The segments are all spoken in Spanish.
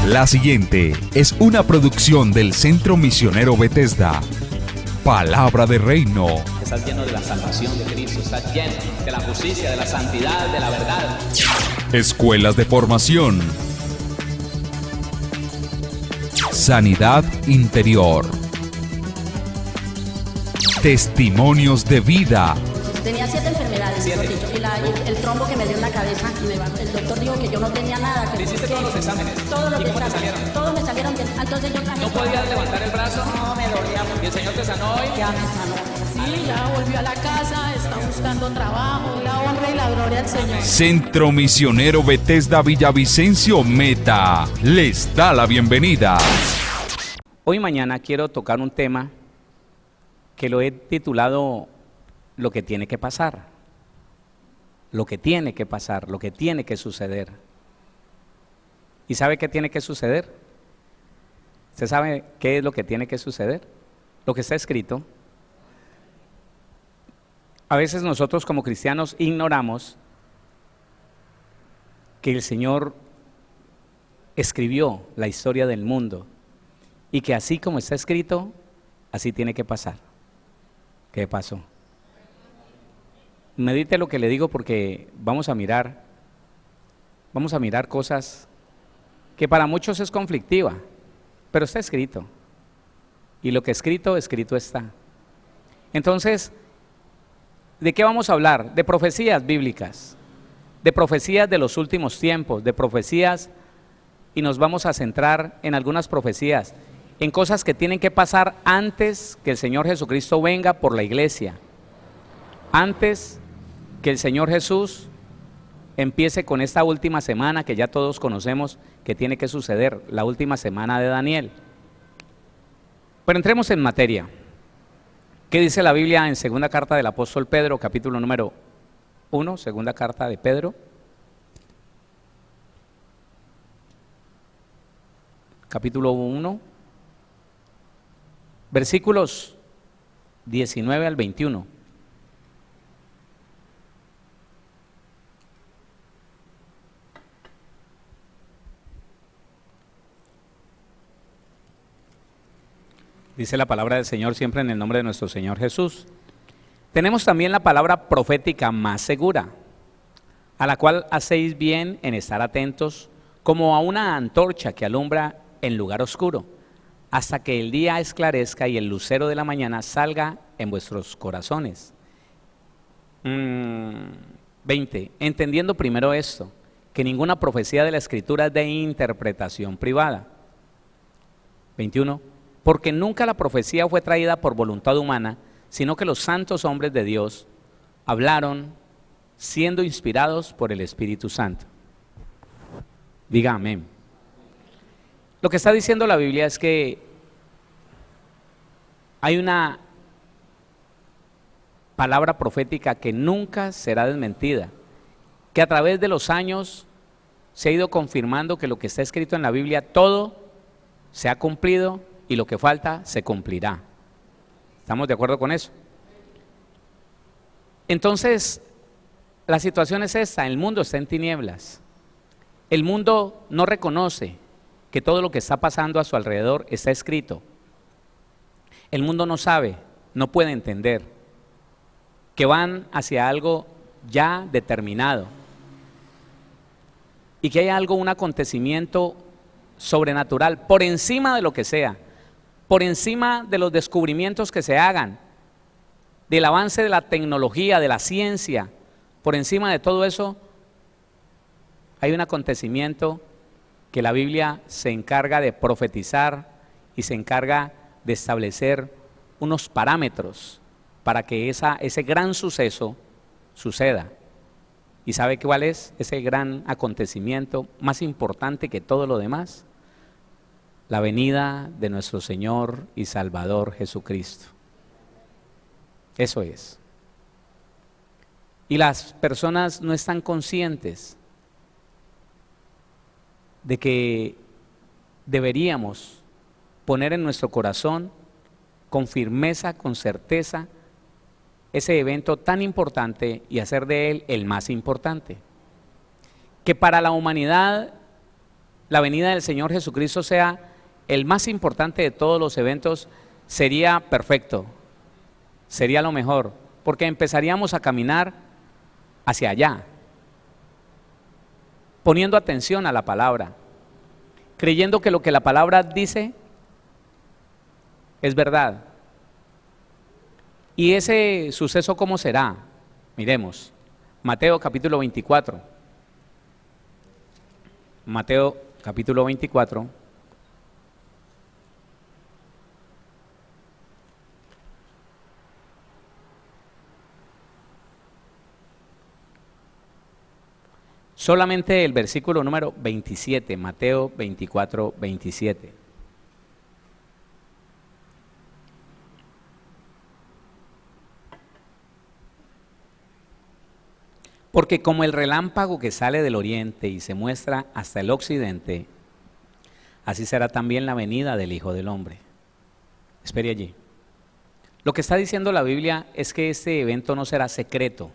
La siguiente es una producción del Centro Misionero Bethesda. Palabra de Reino. Estás lleno de la salvación de Cristo, estás lleno de la justicia, de la santidad, de la verdad. Escuelas de formación. Sanidad interior. Testimonios de vida. Tenía 7 enfermedades, mejor dicho, y el trombo que me dio en la cabeza, el doctor dijo que yo no tenía nada. ¿Le hiciste todos los exámenes? Todos los ¿Y cómo te exámenes, salieron? todos me salieron bien. Entonces yo ¿No podías levantar el brazo? No, me dolía mucho. ¿Y el Señor te sanó hoy? Ya me sanó. Sí, ya volvió a la casa, está buscando trabajo, la honra y la gloria al Señor. Centro Misionero Bethesda Villavicencio Meta les da la bienvenida. Hoy y mañana quiero tocar un tema que lo he titulado Lo que tiene que pasar. Lo que tiene que pasar, lo que tiene que suceder. ¿Y sabe qué tiene que suceder? ¿Usted sabe qué es lo que tiene que suceder? Lo que está escrito. A veces nosotros como cristianos ignoramos que el Señor escribió la historia del mundo y que así como está escrito, así tiene que pasar. ¿Qué pasó? Medite lo que le digo porque vamos a mirar cosas que para muchos es conflictiva, pero está escrito. Y lo que escrito está. Entonces, ¿de qué vamos a hablar? De profecías bíblicas, de profecías de los últimos tiempos, de profecías, y nos vamos a centrar en algunas profecías, en cosas que tienen que pasar antes que el Señor Jesucristo venga por la iglesia, antes que el Señor Jesús empiece con esta última semana que ya todos conocemos que tiene que suceder, la última semana de Daniel. Pero entremos en materia. ¿Qué dice la Biblia en segunda carta del apóstol Pedro, capítulo número 1, segunda carta de Pedro? Capítulo 1, versículos 19 al 21. Dice la palabra del Señor siempre en el nombre de nuestro Señor Jesús. Tenemos también la palabra profética más segura, a la cual hacéis bien en estar atentos, como a una antorcha que alumbra en lugar oscuro, hasta que el día esclarezca y el lucero de la mañana salga en vuestros corazones. 20. Entendiendo primero esto, que ninguna profecía de la Escritura es de interpretación privada. 21. Porque nunca la profecía fue traída por voluntad humana, sino que los santos hombres de Dios hablaron siendo inspirados por el Espíritu Santo. Diga amén. Lo que está diciendo la Biblia es que hay una palabra profética que nunca será desmentida, que a través de los años se ha ido confirmando que lo que está escrito en la Biblia, todo se ha cumplido y lo que falta se cumplirá. ¿Estamos de acuerdo con eso? Entonces, la situación es esta: el mundo está en tinieblas. El mundo no reconoce que todo lo que está pasando a su alrededor está escrito. El mundo no sabe, no puede entender que van hacia algo ya determinado y que hay algo, un acontecimiento sobrenatural por encima de lo que sea, por encima de los descubrimientos que se hagan, del avance de la tecnología, de la ciencia, por encima de todo eso, hay un acontecimiento que la Biblia se encarga de profetizar y se encarga de establecer unos parámetros para que ese gran suceso suceda. ¿Y sabe cuál es ese gran acontecimiento más importante que todo lo demás? La venida de nuestro Señor y Salvador Jesucristo. Eso es. Y las personas no están conscientes de que deberíamos poner en nuestro corazón con firmeza, con certeza, ese evento tan importante y hacer de él el más importante. Que para la humanidad la venida del Señor Jesucristo sea el más importante de todos los eventos, sería perfecto, sería lo mejor, porque empezaríamos a caminar hacia allá, poniendo atención a la palabra, creyendo que lo que la palabra dice es verdad. ¿Y ese suceso cómo será? Miremos, Mateo capítulo 24. Mateo capítulo 24. Solamente el versículo número 27, Mateo 24, 27. Porque como el relámpago que sale del oriente y se muestra hasta el occidente, así será también la venida del Hijo del Hombre. Espere allí. Lo que está diciendo la Biblia es que este evento no será secreto,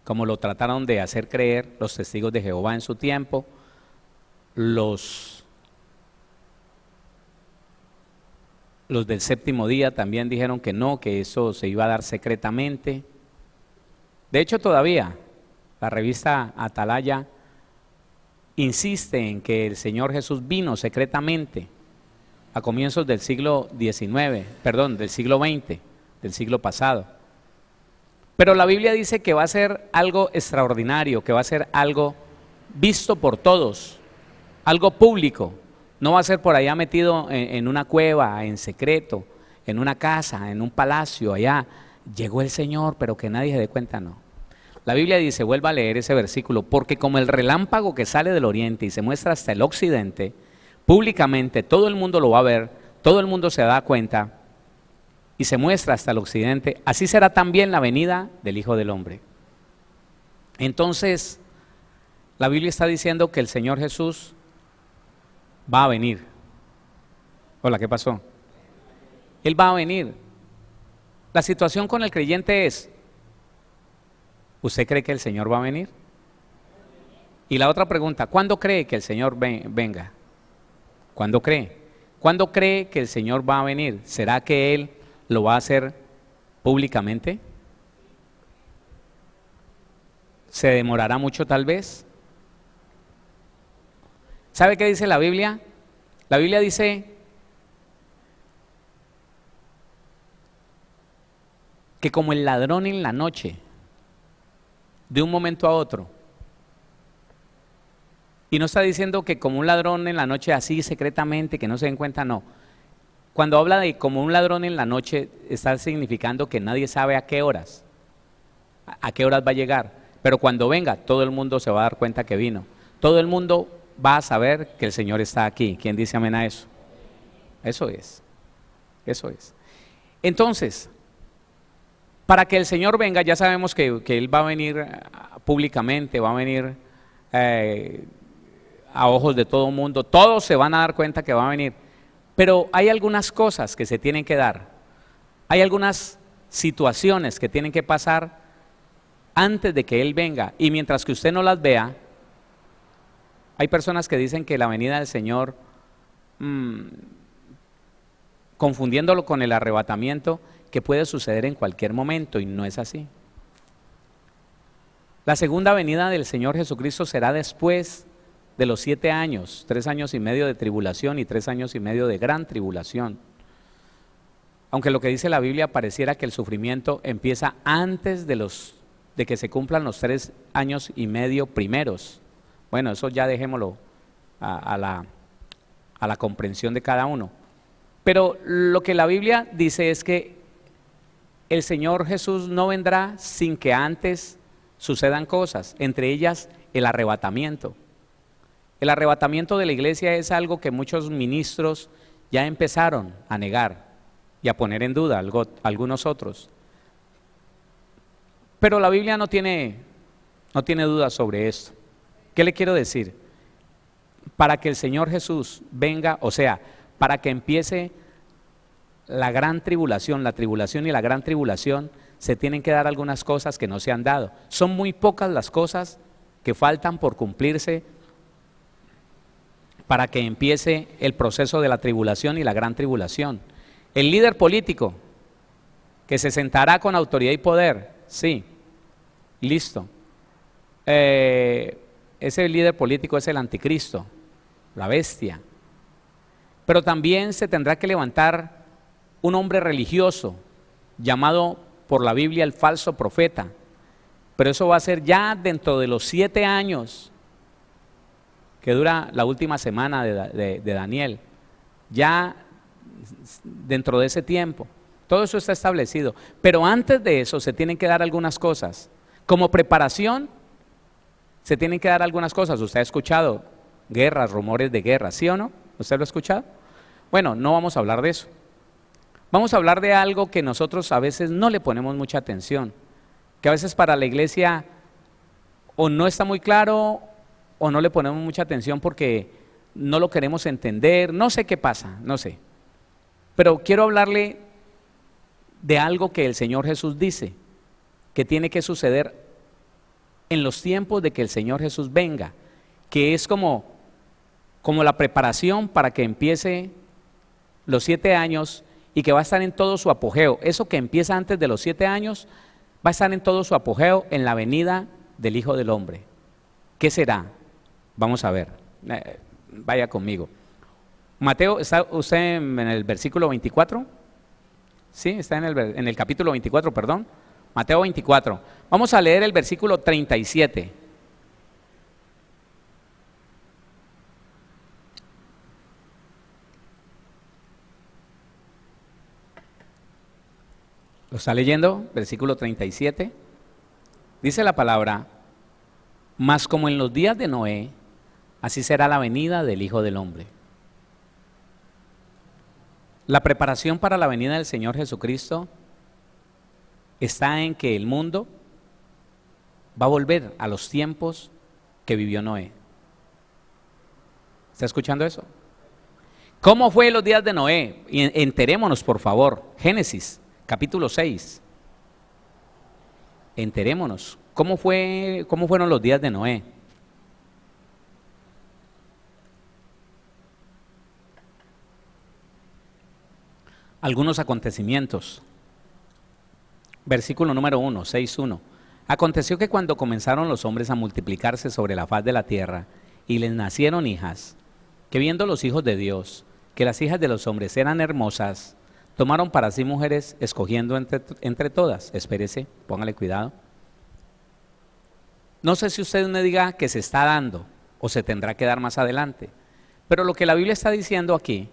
como lo trataron de hacer creer los testigos de Jehová en su tiempo, los del séptimo día también dijeron que no, que eso se iba a dar secretamente. De hecho, todavía la revista Atalaya insiste en que el Señor Jesús vino secretamente a comienzos del siglo XIX, perdón, del siglo XX, del siglo pasado. Pero la Biblia dice que va a ser algo extraordinario, que va a ser algo visto por todos, algo público. No va a ser por allá metido en una cueva, en secreto, en una casa, en un palacio, allá. Llegó el Señor, pero que nadie se dé cuenta, no. La Biblia dice, vuelva a leer ese versículo, porque como el relámpago que sale del oriente y se muestra hasta el occidente, públicamente todo el mundo lo va a ver, todo el mundo se da cuenta y se muestra hasta el occidente, así será también la venida del Hijo del Hombre. Entonces, la Biblia está diciendo que el Señor Jesús va a venir. Hola, ¿qué pasó? Él va a venir. La situación con el creyente es, ¿usted cree que el Señor va a venir? Y la otra pregunta, ¿cuándo cree que el Señor venga? ¿Cuándo cree? ¿Cuándo cree que el Señor va a venir? ¿Será que Él lo va a hacer públicamente? ¿Se demorará mucho tal vez? ¿Sabe qué dice la Biblia? La Biblia dice que como el ladrón en la noche, de un momento a otro. Y no está diciendo que como un ladrón en la noche así secretamente, que no se den cuenta, no. Cuando habla de como un ladrón en la noche, está significando que nadie sabe a qué horas va a llegar. Pero cuando venga, todo el mundo se va a dar cuenta que vino. Todo el mundo va a saber que el Señor está aquí. ¿Quién dice amén a eso? Eso es. Eso es. Entonces, para que el Señor venga, ya sabemos que Él va a venir públicamente, va a venir a ojos de todo el mundo, todos se van a dar cuenta que va a venir, pero hay algunas cosas que se tienen que dar, hay algunas situaciones que tienen que pasar antes de que Él venga, y mientras que usted no las vea, hay personas que dicen que la venida del Señor, confundiéndolo con el arrebatamiento, que puede suceder en cualquier momento, y no es así. La segunda venida del Señor Jesucristo será después de los 7 años, 3 años y medio de tribulación y 3 años y medio de gran tribulación. Aunque lo que dice la Biblia pareciera que el sufrimiento empieza antes de que se cumplan los 3 años y medio primeros. Bueno, eso ya dejémoslo a la comprensión de cada uno. Pero lo que la Biblia dice es que el Señor Jesús no vendrá sin que antes sucedan cosas, entre ellas el arrebatamiento. El arrebatamiento de la iglesia es algo que muchos ministros ya empezaron a negar y a poner en duda, algunos otros. Pero la Biblia no tiene dudas sobre esto. ¿Qué le quiero decir? Para que el Señor Jesús venga, o sea, para que empiece la gran tribulación, la tribulación y la gran tribulación, se tienen que dar algunas cosas que no se han dado. Son muy pocas las cosas que faltan por cumplirse para que empiece el proceso de la tribulación y la gran tribulación. El líder político que se sentará con autoridad y poder, sí, listo. Ese líder político es el anticristo, la bestia. Pero también se tendrá que levantar un hombre religioso llamado por la Biblia el falso profeta. Pero eso va a ser ya dentro de los 7 años que dura la última semana de Daniel. Ya dentro de ese tiempo. Todo eso está establecido. Pero antes de eso se tienen que dar algunas cosas. Como preparación se tienen que dar algunas cosas. Usted ha escuchado guerras, rumores de guerra, ¿sí o no? ¿Usted lo ha escuchado? Bueno, no vamos a hablar de eso. Vamos a hablar de algo que nosotros a veces no le ponemos mucha atención, que a veces para la iglesia o no está muy claro o no le ponemos mucha atención porque no lo queremos entender, no sé qué pasa, no sé. Pero quiero hablarle de algo que el Señor Jesús dice, que tiene que suceder en los tiempos de que el Señor Jesús venga, que es como la preparación para que empiece los 7 años y que va a estar en todo su apogeo. Eso que empieza antes de los 7 años va a estar en todo su apogeo en la venida del Hijo del Hombre. ¿Qué será? Vamos a ver, vaya conmigo. Mateo, ¿está usted en el versículo 24? Sí, está en el capítulo 24, perdón. Mateo 24. Vamos a leer el versículo 37. ¿Lo está leyendo? Versículo 37. Dice la palabra: mas como en los días de Noé, así será la venida del Hijo del Hombre. La preparación para la venida del Señor Jesucristo está en que el mundo va a volver a los tiempos que vivió Noé. ¿Está escuchando eso? ¿Cómo fue los días de Noé? Enterémonos, por favor. Génesis, capítulo 6. Enterémonos. ¿Cómo fueron los días de Noé? Algunos acontecimientos. Versículo número 1, 6:1. Aconteció que cuando comenzaron los hombres a multiplicarse sobre la faz de la tierra y les nacieron hijas, que viendo los hijos de Dios, que las hijas de los hombres eran hermosas, tomaron para sí mujeres, escogiendo entre todas. Espérese, póngale cuidado. No sé si usted me diga que se está dando o se tendrá que dar más adelante, pero lo que la Biblia está diciendo aquí,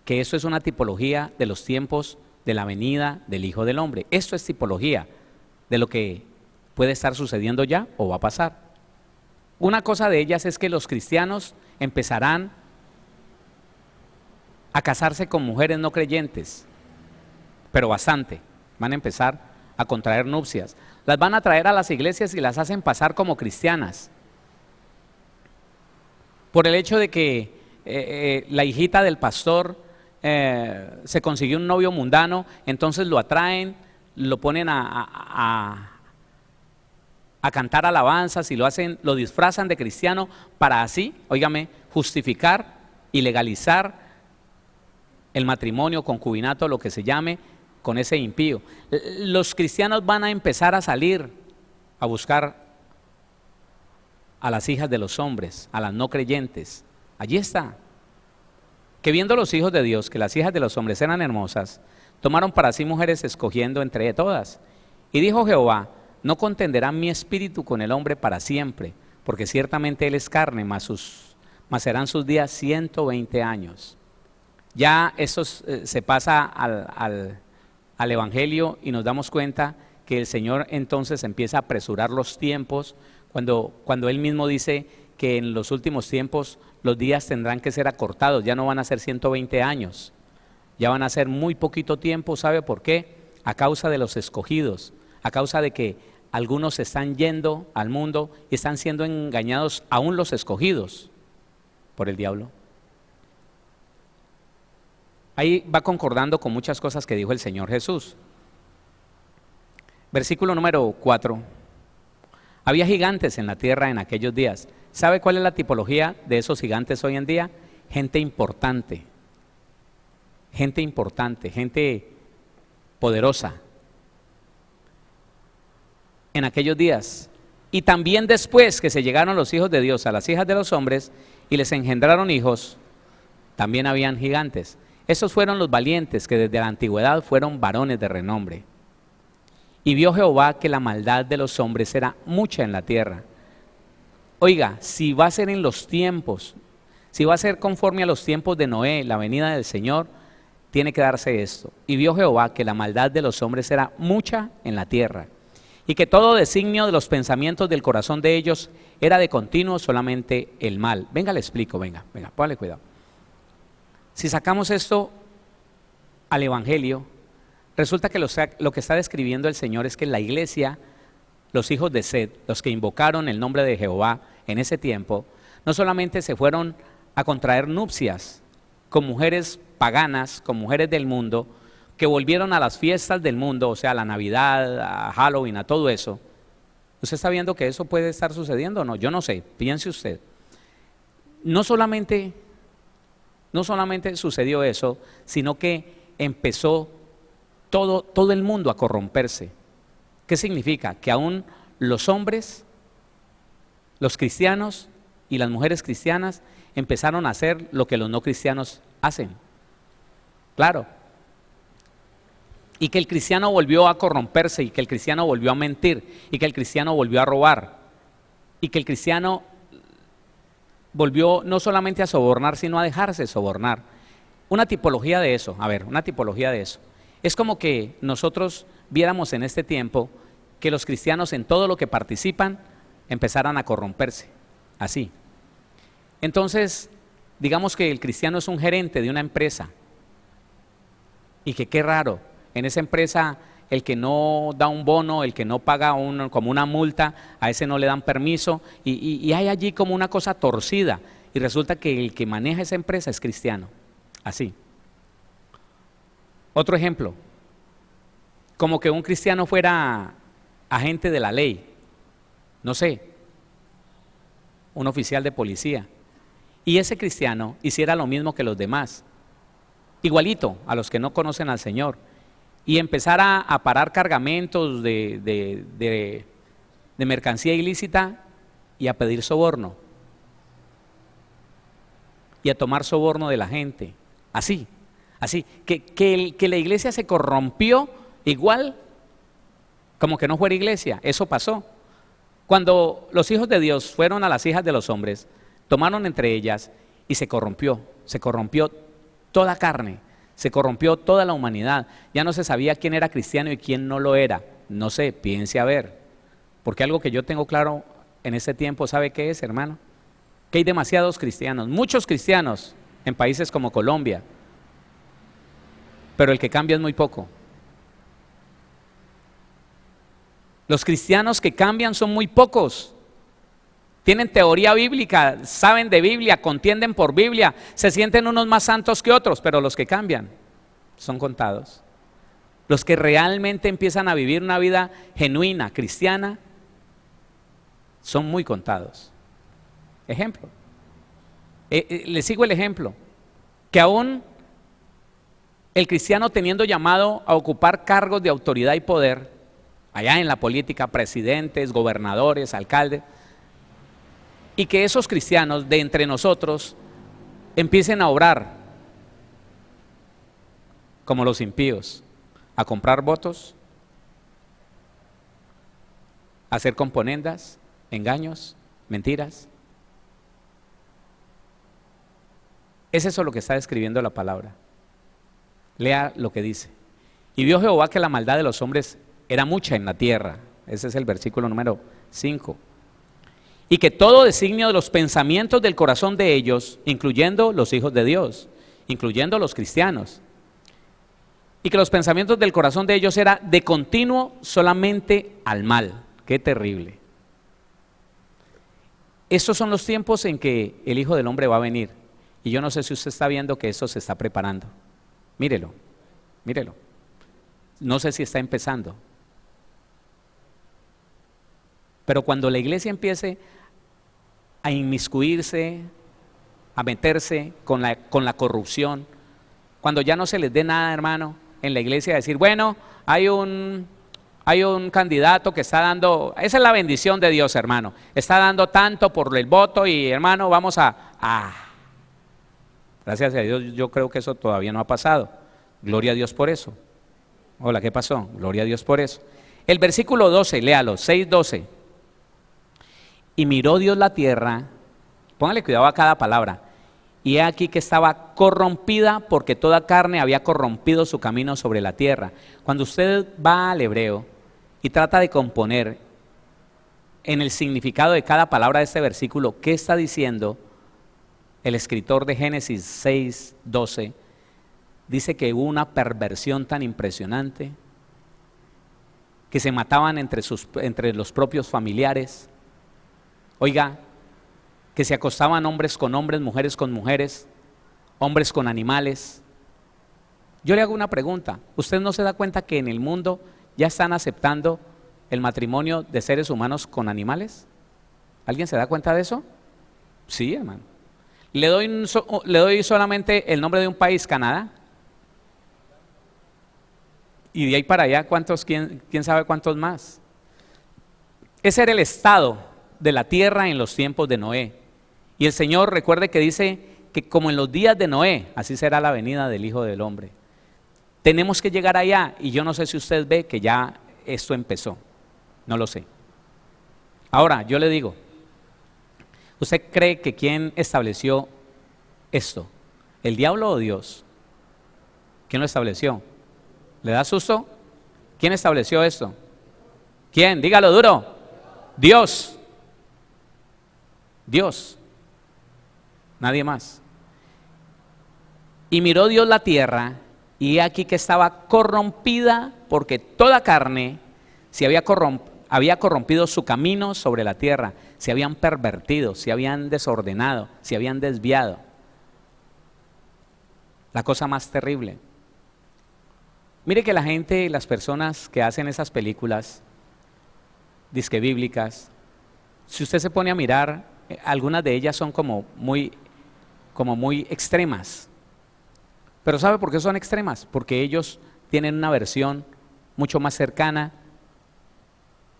que eso es una tipología de los tiempos de la venida del Hijo del Hombre. Esto es tipología de lo que puede estar sucediendo ya o va a pasar. Una cosa de ellas es que los cristianos empezarán a casarse con mujeres no creyentes, pero bastante. Van a empezar a contraer nupcias. Las van a traer a las iglesias y las hacen pasar como cristianas. Por el hecho de que la hijita del pastor se consiguió un novio mundano, entonces lo atraen, lo ponen a cantar alabanzas y lo disfrazan de cristiano para así, óigame, justificar y legalizar el matrimonio, concubinato, lo que se llame, con ese impío. Los cristianos van a empezar a salir a buscar a las hijas de los hombres, a las no creyentes. Allí está. Que viendo los hijos de Dios, que las hijas de los hombres eran hermosas, tomaron para sí mujeres, escogiendo entre todas. Y dijo Jehová: no contenderá mi espíritu con el hombre para siempre, porque ciertamente él es carne, mas serán sus días 120 años. Ya esto se pasa al Evangelio y nos damos cuenta que el Señor entonces empieza a apresurar los tiempos cuando Él mismo dice que en los últimos tiempos los días tendrán que ser acortados, ya no van a ser 120 años, ya van a ser muy poquito tiempo. ¿Sabe por qué? A causa de los escogidos, a causa de que algunos están yendo al mundo y están siendo engañados, aún los escogidos, por el diablo. Ahí va concordando con muchas cosas que dijo el Señor Jesús. Versículo número 4. Había gigantes en la tierra en aquellos días. ¿Sabe cuál es la tipología de esos gigantes hoy en día? Gente importante, gente poderosa. En aquellos días. Y también después que se llegaron los hijos de Dios a las hijas de los hombres y les engendraron hijos, también habían gigantes. Esos fueron los valientes que desde la antigüedad fueron varones de renombre. Y vio Jehová que la maldad de los hombres era mucha en la tierra. Oiga, si va a ser en los tiempos, si va a ser conforme a los tiempos de Noé, la venida del Señor, tiene que darse esto. Y vio Jehová que la maldad de los hombres era mucha en la tierra, y que todo designio de los pensamientos del corazón de ellos era de continuo solamente el mal. Venga, le explico, venga, póngale cuidado. Si sacamos esto al Evangelio, resulta que lo que está describiendo el Señor es que la iglesia, los hijos de Set, los que invocaron el nombre de Jehová en ese tiempo, no solamente se fueron a contraer nupcias con mujeres paganas, con mujeres del mundo, que volvieron a las fiestas del mundo, o sea, a la Navidad, a Halloween, a todo eso. ¿Usted está viendo que eso puede estar sucediendo o no? Yo no sé, piense usted. No solamente sucedió eso, sino que empezó todo el mundo a corromperse. ¿Qué significa? Que aún los hombres, los cristianos y las mujeres cristianas empezaron a hacer lo que los no cristianos hacen. Claro. Y que el cristiano volvió a corromperse, y que el cristiano volvió a mentir, y que el cristiano volvió a robar, y que el cristiano volvió no solamente a sobornar, sino a dejarse sobornar. Una tipología de eso, una tipología de eso. Es como que nosotros viéramos en este tiempo que los cristianos en todo lo que participan empezaran a corromperse, así. Entonces, digamos que el cristiano es un gerente de una empresa, y que qué raro, en esa empresa el que no da un bono, el que no paga como una multa, a ese no le dan permiso, y hay allí como una cosa torcida, y resulta que el que maneja esa empresa es cristiano, así. Otro ejemplo, como que un cristiano fuera agente de la ley, no sé, un oficial de policía, y ese cristiano hiciera lo mismo que los demás, igualito a los que no conocen al Señor, y empezara a parar cargamentos de mercancía ilícita y a pedir soborno, y a tomar soborno de la gente, así, que la iglesia se corrompió igual como que no fuera iglesia. Eso pasó. Cuando los hijos de Dios fueron a las hijas de los hombres, tomaron entre ellas y se corrompió toda carne, se corrompió toda la humanidad. Ya no se sabía quién era cristiano y quién no lo era. No sé, piense a ver, porque algo que yo tengo claro en este tiempo, ¿sabe qué es, hermano? Que hay demasiados cristianos, muchos cristianos en países como Colombia, pero el que cambia es muy poco. Los cristianos que cambian son muy pocos. Tienen teoría bíblica, saben de Biblia, contienden por Biblia, se sienten unos más santos que otros, pero los que cambian son contados. Los que realmente empiezan a vivir una vida genuina, cristiana, son muy contados. Ejemplo. Les sigo el ejemplo. Que aún el cristiano teniendo llamado a ocupar cargos de autoridad y poder, allá en la política, presidentes, gobernadores, alcaldes, y que esos cristianos de entre nosotros empiecen a obrar como los impíos, a comprar votos, a hacer componendas, engaños, mentiras. Es eso lo que está describiendo la palabra. Lea lo que dice. Y vio Jehová que la maldad de los hombres era mucha en la tierra. Ese es el versículo número 5. Y que todo designio de los pensamientos del corazón de ellos, incluyendo los hijos de Dios, incluyendo los cristianos, y que los pensamientos del corazón de ellos era de continuo solamente al mal. Qué terrible. Estos son los tiempos en que el Hijo del Hombre va a venir, y yo no sé si usted está viendo que esto se está preparando. Mírelo, mírelo. No sé si está empezando. Pero cuando la iglesia empiece a inmiscuirse, a meterse con la corrupción, cuando ya no se les dé nada, hermano, en la iglesia, decir, bueno, hay un candidato que está dando, esa es la bendición de Dios, hermano, está dando tanto por el voto y, hermano, vamos gracias a Dios, yo creo que eso todavía no ha pasado. Gloria a Dios por eso. Hola, ¿qué pasó? Gloria a Dios por eso. El versículo 12, léalo, 6:12. Y miró Dios la tierra, póngale cuidado a cada palabra, y he aquí que estaba corrompida porque toda carne había corrompido su camino sobre la tierra. Cuando usted va al hebreo y trata de componer en el significado de cada palabra de este versículo, ¿qué está diciendo el escritor de Génesis 6:12? Dice que hubo una perversión tan impresionante, que se mataban entre los propios familiares. Oiga, que se acostaban hombres con hombres, mujeres con mujeres, hombres con animales. Yo le hago una pregunta, ¿usted no se da cuenta que en el mundo ya están aceptando el matrimonio de seres humanos con animales? ¿Alguien se da cuenta de eso? Sí, hermano. Le doy solamente el nombre de un país, Canadá. Y de ahí para allá, ¿quién sabe cuántos más? Ese era el estado de la tierra en los tiempos de Noé. Y el Señor, recuerde que dice que como en los días de Noé, así será la venida del Hijo del Hombre. Tenemos que llegar allá, y yo no sé si usted ve que ya esto empezó, no lo sé. Ahora, yo le digo, ¿usted cree que quién estableció esto? ¿El diablo o Dios? ¿Quién lo estableció? ¿Le da susto? ¿Quién estableció esto? ¿Quién? Dígalo duro. Dios. Dios. Nadie más. Y miró Dios la tierra, y he aquí que estaba corrompida, porque toda carne se había corrompido su camino sobre la tierra, se habían pervertido, se habían desordenado, se habían desviado. La cosa más terrible. Mire que la gente, las personas que hacen esas películas, disque bíblicas, si usted se pone a mirar, algunas de ellas son como muy extremas. Pero ¿sabe por qué son extremas? Porque ellos tienen una versión mucho más cercana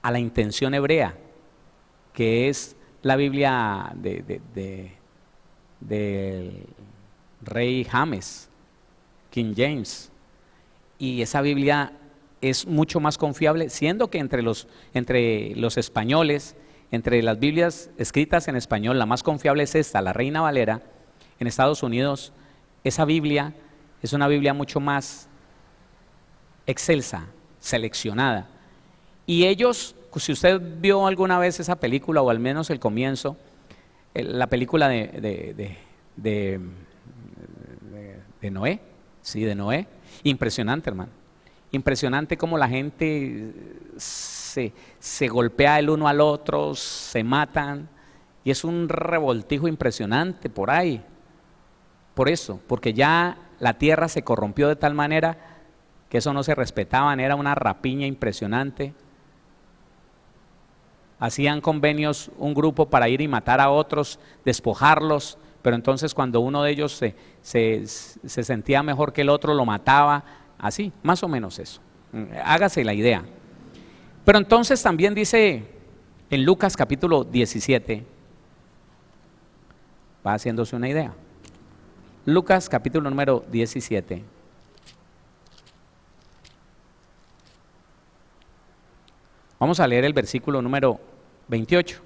a la intención hebrea, que es la Biblia del rey James, King James. Y esa Biblia es mucho más confiable, siendo que entre los españoles, entre las Biblias escritas en español, la más confiable es esta, la Reina Valera. En Estados Unidos, esa Biblia es una Biblia mucho más excelsa, seleccionada. Y ellos, si usted vio alguna vez esa película, o al menos el comienzo, la película de Noé, sí, de Noé, impresionante, hermano. Impresionante cómo la gente se golpea el uno al otro, se matan, y es un revoltijo impresionante por ahí. Por eso, porque ya la tierra se corrompió de tal manera que eso no se respetaban, era una rapiña impresionante. Hacían convenios un grupo para ir y matar a otros, despojarlos, pero entonces cuando uno de ellos se sentía mejor que el otro, lo mataba, así, más o menos eso. Hágase la idea. Pero entonces también dice en Lucas capítulo 17, va haciéndose una idea. Lucas capítulo número 17. Vamos a leer el versículo número 28.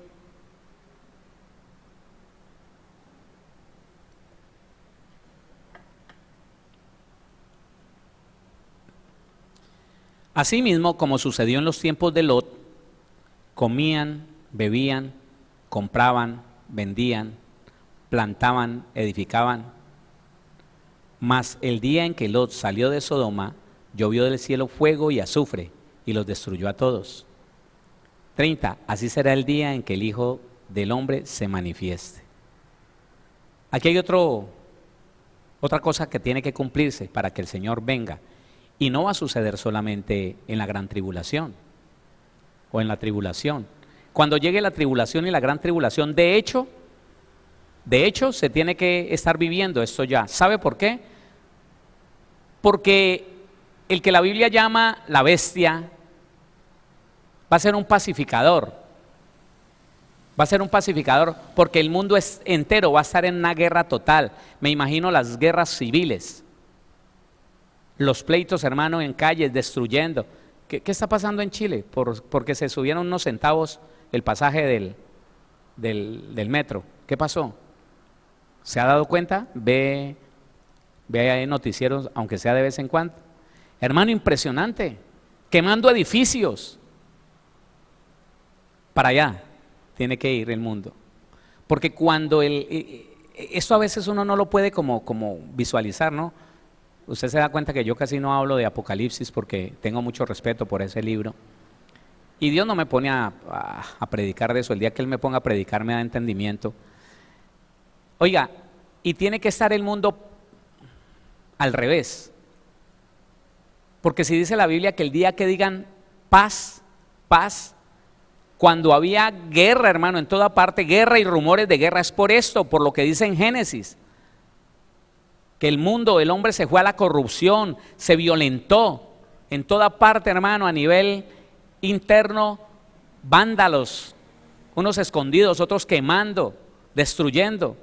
Asimismo, como sucedió en los tiempos de Lot, comían, bebían, compraban, vendían, plantaban, edificaban. Mas el día en que Lot salió de Sodoma, llovió del cielo fuego y azufre, y los destruyó a todos. 30. Así será el día en que el Hijo del Hombre se manifieste. Aquí hay otra cosa que tiene que cumplirse para que el Señor venga. Y no va a suceder solamente en la gran tribulación o en la tribulación. Cuando llegue la tribulación y la gran tribulación, de hecho, se tiene que estar viviendo esto ya. ¿Sabe por qué? Porque el que la Biblia llama la bestia va a ser un pacificador. Va a ser un pacificador porque el mundo entero va a estar en una guerra total. Me imagino las guerras civiles, los pleitos, hermano, en calles, destruyendo. ¿Qué está pasando en Chile? Porque se subieron unos centavos el pasaje del metro. ¿Qué pasó? ¿Se ha dado cuenta? Ve ahí noticieros, aunque sea de vez en cuando. Hermano, impresionante. Quemando edificios. Para allá tiene que ir el mundo. Porque cuando esto a veces uno no lo puede como visualizar, ¿no? Usted se da cuenta que yo casi no hablo de Apocalipsis porque tengo mucho respeto por ese libro. Y Dios no me pone a predicar de eso. El día que Él me ponga a predicar me da entendimiento. Oiga, y tiene que estar el mundo al revés. Porque si dice la Biblia que el día que digan paz, paz, cuando había guerra, hermano, en toda parte, guerra y rumores de guerra, es por esto, por lo que dice en Génesis. Que el mundo, el hombre se fue a la corrupción, se violentó en toda parte, hermano, a nivel interno, vándalos, unos escondidos, otros quemando, destruyendo.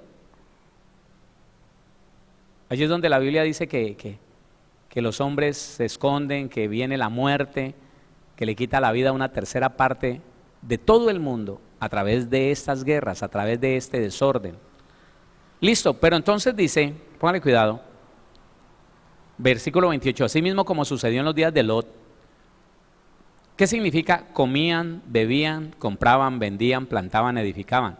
Allí es donde la Biblia dice que los hombres se esconden, que viene la muerte, que le quita la vida a una tercera parte de todo el mundo a través de estas guerras, a través de este desorden. Listo, pero entonces dice, póngale cuidado, versículo 28, así mismo como sucedió en los días de Lot. ¿Qué significa? Comían, bebían, compraban, vendían, plantaban, edificaban.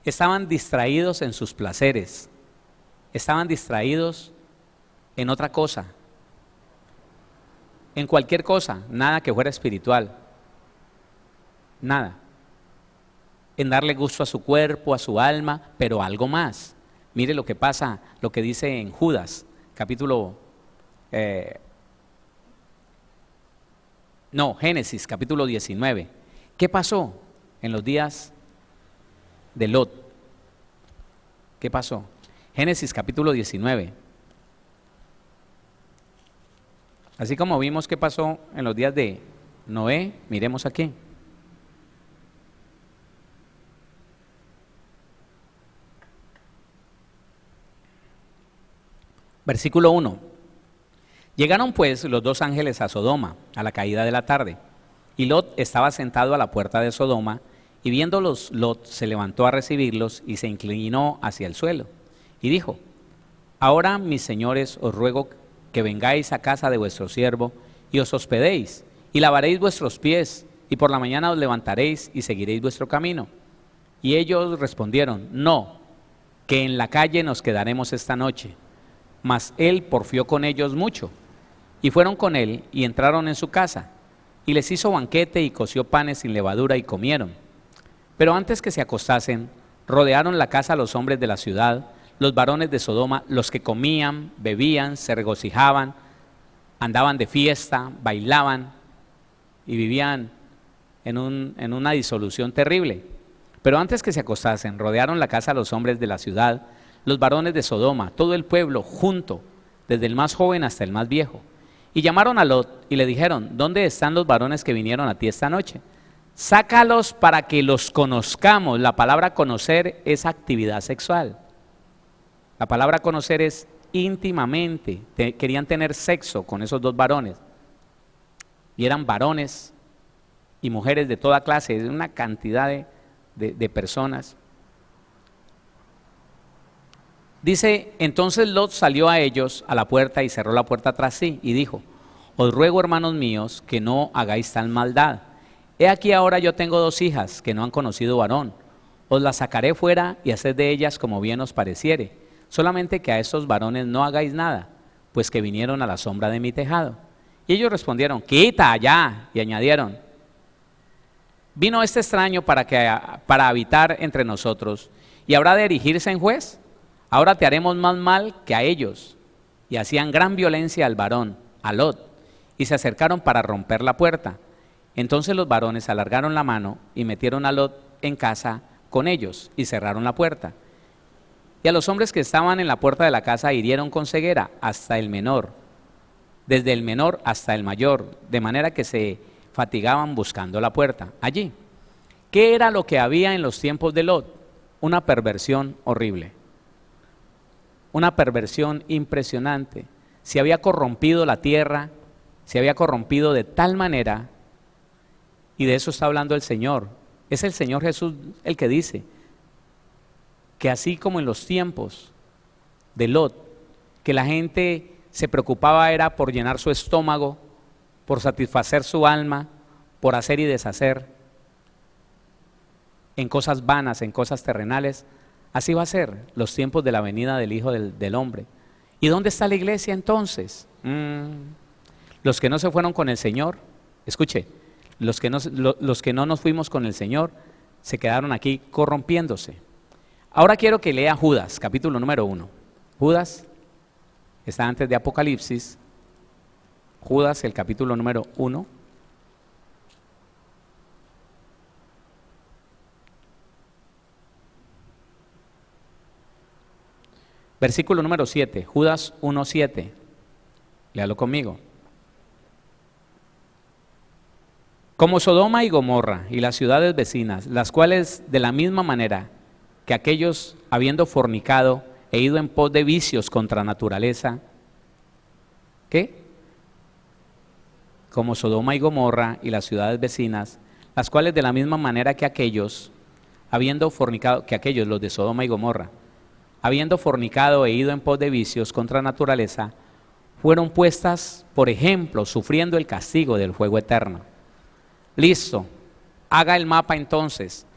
Estaban distraídos en sus placeres, estaban distraídos en otra cosa, en cualquier cosa, nada que fuera espiritual, nada. En darle gusto a su cuerpo, a su alma, pero algo más. Mire lo que pasa, lo que dice en Judas, Génesis capítulo 19. ¿Qué pasó en los días de Lot? ¿Qué pasó? Génesis capítulo 19. Así como vimos qué pasó en los días de Noé, miremos aquí. Versículo 1. Llegaron pues los dos ángeles a Sodoma a la caída de la tarde, y Lot estaba sentado a la puerta de Sodoma, y viéndolos Lot se levantó a recibirlos y se inclinó hacia el suelo, y dijo: ahora, mis señores, os ruego que vengáis a casa de vuestro siervo, y os hospedéis, y lavaréis vuestros pies, y por la mañana os levantaréis y seguiréis vuestro camino. Y ellos respondieron: no, que en la calle nos quedaremos esta noche. Mas él porfió con ellos mucho, y fueron con él, y entraron en su casa, y les hizo banquete, y coció panes sin levadura, y comieron. Pero antes que se acostasen, rodearon la casa los hombres de la ciudad, los varones de Sodoma, los que comían, bebían, se regocijaban, andaban de fiesta, bailaban, y vivían en una disolución terrible. Pero antes que se acostasen, rodearon la casa los hombres de la ciudad, los varones de Sodoma, todo el pueblo junto, desde el más joven hasta el más viejo. Y llamaron a Lot y le dijeron: ¿dónde están los varones que vinieron a ti esta noche? Sácalos para que los conozcamos. La palabra conocer es actividad sexual. La palabra conocer es íntimamente. Querían tener sexo con esos dos varones. Y eran varones y mujeres de toda clase, una cantidad de personas. Dice: entonces Lot salió a ellos a la puerta y cerró la puerta tras sí y dijo: os ruego, hermanos míos, que no hagáis tal maldad. He aquí ahora yo tengo 2 hijas que no han conocido varón. Os las sacaré fuera y haced de ellas como bien os pareciere. Solamente que a estos varones no hagáis nada, pues que vinieron a la sombra de mi tejado. Y ellos respondieron: quita allá. Y añadieron: vino este extraño para habitar entre nosotros, y habrá de erigirse en juez. Ahora te haremos más mal que a ellos. Y hacían gran violencia al varón, a Lot, y se acercaron para romper la puerta. Entonces los varones alargaron la mano y metieron a Lot en casa con ellos y cerraron la puerta. Y a los hombres que estaban en la puerta de la casa hirieron con ceguera hasta el menor, desde el menor hasta el mayor, de manera que se fatigaban buscando la puerta. Allí, ¿qué era lo que había en los tiempos de Lot? Una perversión horrible, una perversión impresionante. Se había corrompido la tierra, se había corrompido de tal manera, y de eso está hablando el Señor. Es el Señor Jesús el que dice que así como en los tiempos de Lot, que la gente se preocupaba era por llenar su estómago, por satisfacer su alma, por hacer y deshacer en cosas vanas, en cosas terrenales, así va a ser los tiempos de la venida del Hijo del Hombre. ¿Y dónde está la iglesia entonces? Los que no se fueron con el Señor, escuche, los que no nos fuimos con el Señor, se quedaron aquí corrompiéndose. Ahora quiero que lea Judas, capítulo número 1. Judas está antes de Apocalipsis. Judas, el capítulo número 1. Versículo número 7, Judas 1:7. Léalo conmigo. Como Sodoma y Gomorra y las ciudades vecinas, las cuales de la misma manera que aquellos, habiendo fornicado e ido en pos de vicios contra naturaleza, ¿qué? Como Sodoma y Gomorra y las ciudades vecinas, las cuales de la misma manera que aquellos, habiendo fornicado, que aquellos, los de Sodoma y Gomorra, habiendo fornicado e ido en pos de vicios contra naturaleza, fueron puestas, por ejemplo, sufriendo el castigo del fuego eterno. Listo, haga el mapa entonces.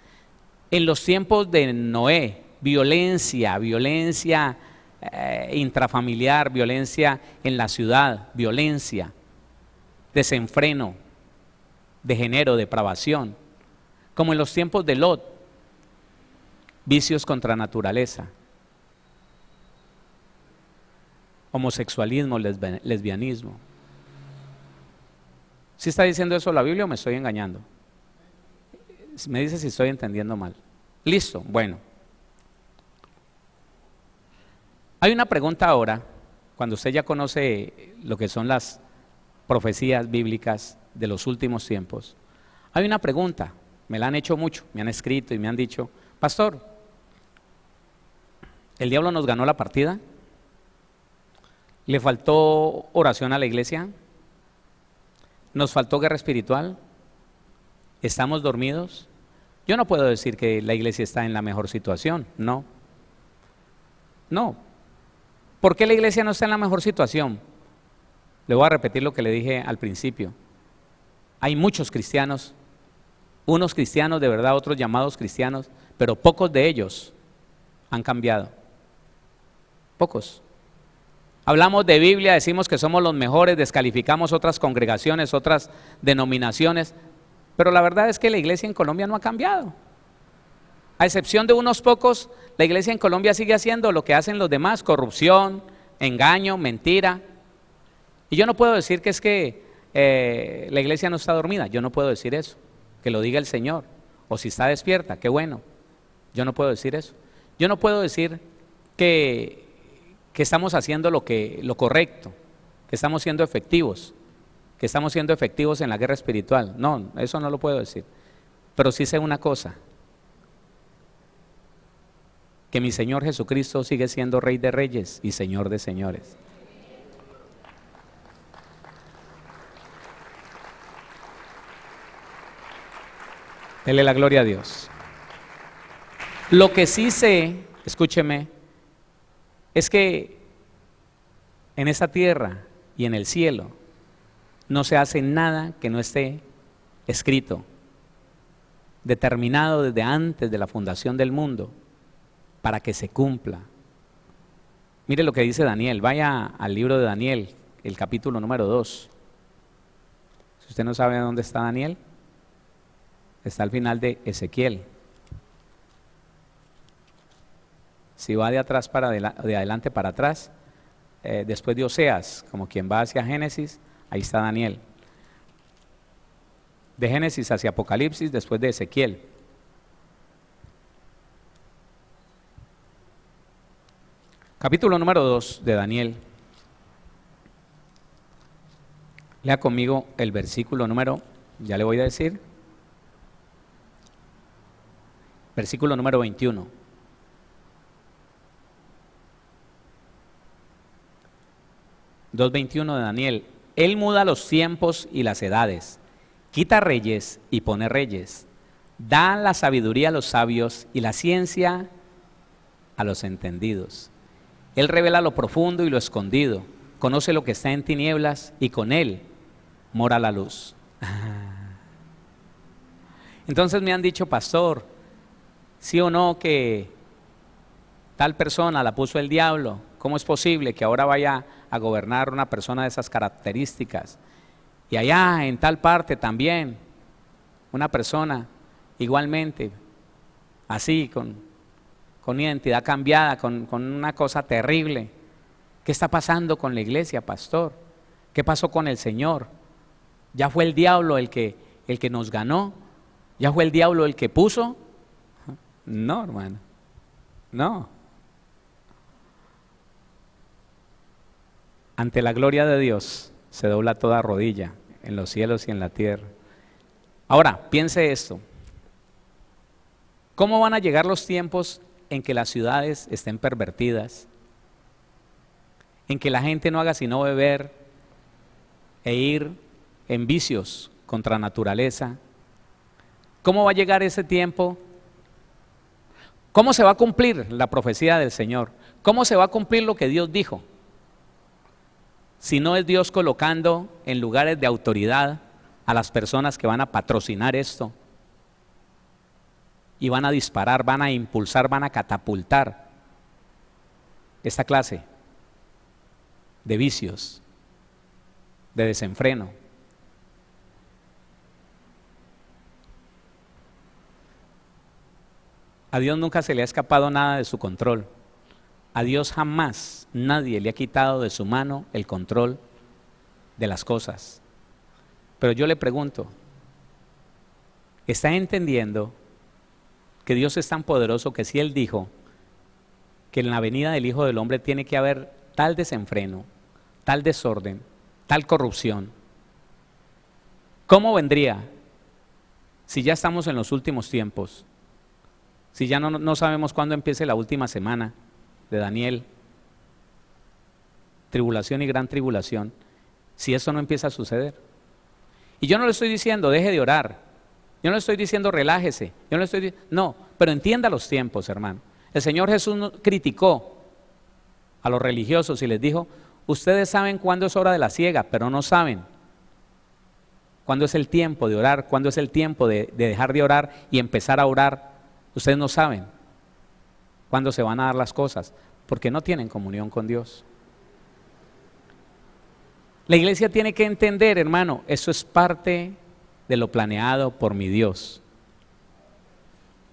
En los tiempos de Noé, violencia intrafamiliar, violencia en la ciudad, violencia, desenfreno, degenero, depravación. Como en los tiempos de Lot, vicios contra naturaleza, homosexualismo, lesbianismo. ¿Sí está diciendo eso la Biblia o me estoy engañando? Me dice si estoy entendiendo mal. Listo, bueno. Hay una pregunta ahora, cuando usted ya conoce lo que son las profecías bíblicas de los últimos tiempos. Hay una pregunta, me la han hecho mucho, me han escrito y me han dicho: pastor, ¿el diablo nos ganó la partida? ¿Le faltó oración a la iglesia? ¿Nos faltó guerra espiritual? ¿Estamos dormidos? Yo no puedo decir que la iglesia está en la mejor situación, no. ¿Por qué la iglesia no está en la mejor situación? Le voy a repetir lo que le dije al principio. Hay muchos cristianos, unos cristianos de verdad, otros llamados cristianos, pero pocos de ellos han cambiado. Pocos. Hablamos de Biblia, decimos que somos los mejores, descalificamos otras congregaciones, otras denominaciones, pero la verdad es que la iglesia en Colombia no ha cambiado. A excepción de unos pocos, la iglesia en Colombia sigue haciendo lo que hacen los demás: corrupción, engaño, mentira. Y yo no puedo decir que es que la iglesia no está dormida, yo no puedo decir eso, que lo diga el Señor. O si está despierta, qué bueno, yo no puedo decir eso. Yo no puedo decir que estamos haciendo lo correcto, que estamos siendo efectivos, en la guerra espiritual. No, eso no lo puedo decir. Pero sí sé una cosa: que mi Señor Jesucristo sigue siendo Rey de Reyes y Señor de Señores. Dele la gloria a Dios. Lo que sí sé, escúcheme, es que en esta tierra y en el cielo no se hace nada que no esté escrito, determinado desde antes de la fundación del mundo, para que se cumpla. Mire lo que dice Daniel, vaya al libro de Daniel, el capítulo número 2. Si usted no sabe dónde está Daniel, está al final de Ezequiel. Si va de atrás de adelante para atrás, después de Oseas, como quien va hacia Génesis, ahí está Daniel. De Génesis hacia Apocalipsis, después de Ezequiel. Capítulo número 2 de Daniel. Lea conmigo el versículo número, ya le voy a decir, versículo número 21. Dos 21 de Daniel. Él muda los tiempos y las edades, quita reyes y pone reyes, da la sabiduría a los sabios y la ciencia a los entendidos. Él revela lo profundo y lo escondido, conoce lo que está en tinieblas y con él mora la luz. Entonces me han dicho, pastor, sí o no que tal persona la puso el diablo. ¿Cómo es posible que ahora vaya a gobernar una persona de esas características? Y allá en tal parte también, una persona igualmente, así, con identidad cambiada, con una cosa terrible. ¿Qué está pasando con la iglesia, pastor? ¿Qué pasó con el Señor? ¿Ya fue el diablo el que nos ganó? ¿Ya fue el diablo el que puso? No, hermano, no. Ante la gloria de Dios se dobla toda rodilla en los cielos y en la tierra. Ahora, piense esto. ¿Cómo van a llegar los tiempos en que las ciudades estén pervertidas? En que la gente no haga sino beber e ir en vicios contra naturaleza. ¿Cómo va a llegar ese tiempo? ¿Cómo se va a cumplir la profecía del Señor? ¿Cómo se va a cumplir lo que Dios dijo? Si no es Dios colocando en lugares de autoridad a las personas que van a patrocinar esto y van a disparar, van a impulsar, van a catapultar esta clase de vicios, de desenfreno. A Dios nunca se le ha escapado nada de su control. A Dios jamás nadie le ha quitado de su mano el control de las cosas. Pero yo le pregunto, ¿está entendiendo que Dios es tan poderoso que si Él dijo que en la venida del Hijo del Hombre tiene que haber tal desenfreno, tal desorden, tal corrupción? ¿Cómo vendría si ya estamos en los últimos tiempos? Si ya no sabemos cuándo empiece la última semana de Daniel, tribulación y gran tribulación, si esto no empieza a suceder. Y yo no le estoy diciendo deje de orar, yo no le estoy diciendo relájese, yo no le estoy no, pero entienda los tiempos, hermano. El Señor Jesús criticó a los religiosos y les dijo, ustedes saben cuándo es hora de la siega, pero no saben cuándo es el tiempo de orar, cuándo es el tiempo de dejar de orar y empezar a orar. Ustedes no saben cuándo se van a dar las cosas, porque no tienen comunión con Dios. La iglesia tiene que entender, hermano, eso es parte de lo planeado por mi Dios.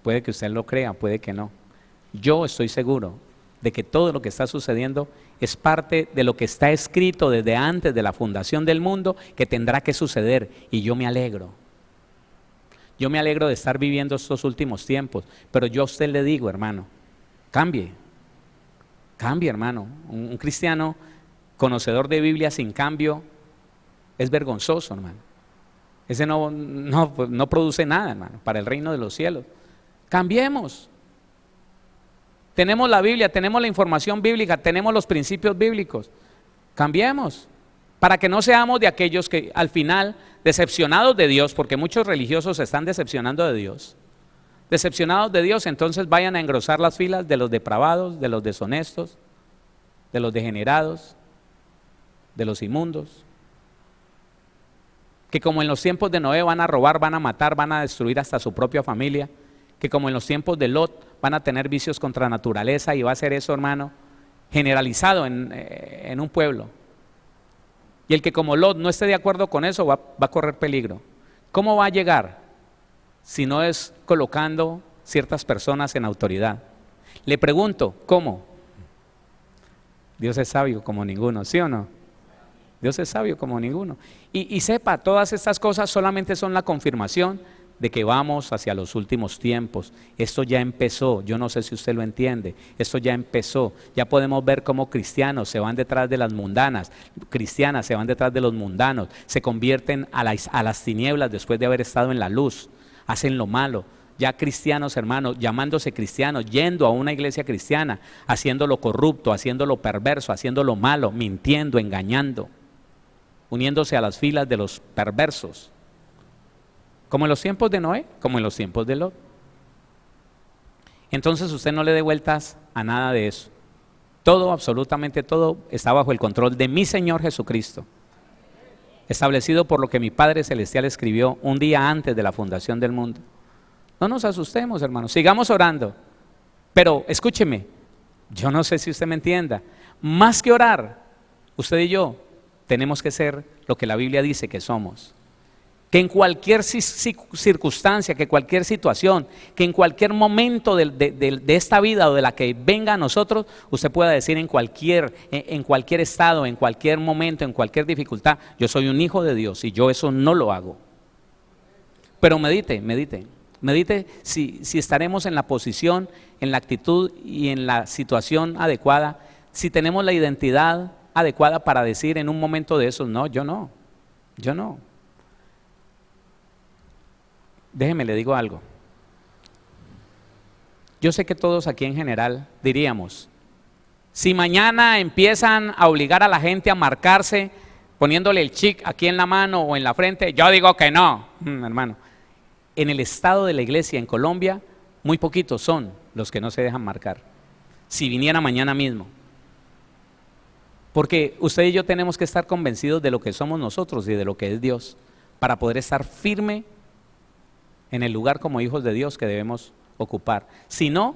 Puede que usted lo crea, puede que no. Yo estoy seguro de que todo lo que está sucediendo es parte de lo que está escrito desde antes de la fundación del mundo, que tendrá que suceder, y yo me alegro. Yo me alegro de estar viviendo estos últimos tiempos, pero yo a usted le digo, hermano, cambie, hermano. Un cristiano conocedor de Biblia sin cambio es vergonzoso, hermano. Ese no produce nada, hermano, para el reino de los cielos. Cambiemos. Tenemos la Biblia, tenemos la información bíblica, tenemos los principios bíblicos. Cambiemos, para que no seamos de aquellos que al final, decepcionados de Dios, porque muchos religiosos se están decepcionando de Dios, entonces vayan a engrosar las filas de los depravados, de los deshonestos, de los degenerados, de los inmundos, que como en los tiempos de Noé van a robar, van a matar, van a destruir hasta su propia familia, que como en los tiempos de Lot van a tener vicios contra naturaleza, y va a ser eso, hermano, generalizado en un pueblo. Y el que como Lot no esté de acuerdo con eso va a correr peligro. ¿Cómo va a llegar? Si no es colocando ciertas personas en autoridad. Le pregunto, ¿cómo? Dios es sabio como ninguno, ¿sí o no? Dios es sabio como ninguno. Y sepa, todas estas cosas solamente son la confirmación de que vamos hacia los últimos tiempos. Esto ya empezó, yo no sé si usted lo entiende, esto ya empezó. Ya podemos ver cómo cristianos se van detrás de las mundanas, cristianas se van detrás de los mundanos, se convierten a las tinieblas después de haber estado en la luz, hacen lo malo. Ya cristianos, hermanos, llamándose cristianos, yendo a una iglesia cristiana, haciendo lo corrupto, haciendo lo perverso, haciendo lo malo, mintiendo, engañando, uniéndose a las filas de los perversos. Como en los tiempos de Noé, como en los tiempos de Lot. Entonces usted no le dé vueltas a nada de eso. Todo, absolutamente todo, está bajo el control de mi Señor Jesucristo, establecido por lo que mi Padre Celestial escribió un día antes de la fundación del mundo. No nos asustemos, hermanos, sigamos orando. Pero escúcheme, yo no sé si usted me entienda. Más que orar, usted y yo tenemos que ser lo que la Biblia dice que somos. Que en cualquier circunstancia, que cualquier situación, que en cualquier momento de esta vida o de la que venga a nosotros, usted pueda decir en cualquier estado, en cualquier momento, en cualquier dificultad, yo soy un hijo de Dios y yo eso no lo hago. Pero medite si estaremos en la posición, en la actitud y en la situación adecuada, si tenemos la identidad adecuada para decir en un momento de esos, no, yo no. Déjeme, le digo algo. Yo sé que todos aquí en general diríamos, si mañana empiezan a obligar a la gente a marcarse poniéndole el chip aquí en la mano o en la frente, yo digo que no, hermano. En el estado de la iglesia en Colombia, muy poquitos son los que no se dejan marcar. Si viniera mañana mismo. Porque usted y yo tenemos que estar convencidos de lo que somos nosotros y de lo que es Dios, para poder estar firme en el lugar como hijos de Dios que debemos ocupar. Si no,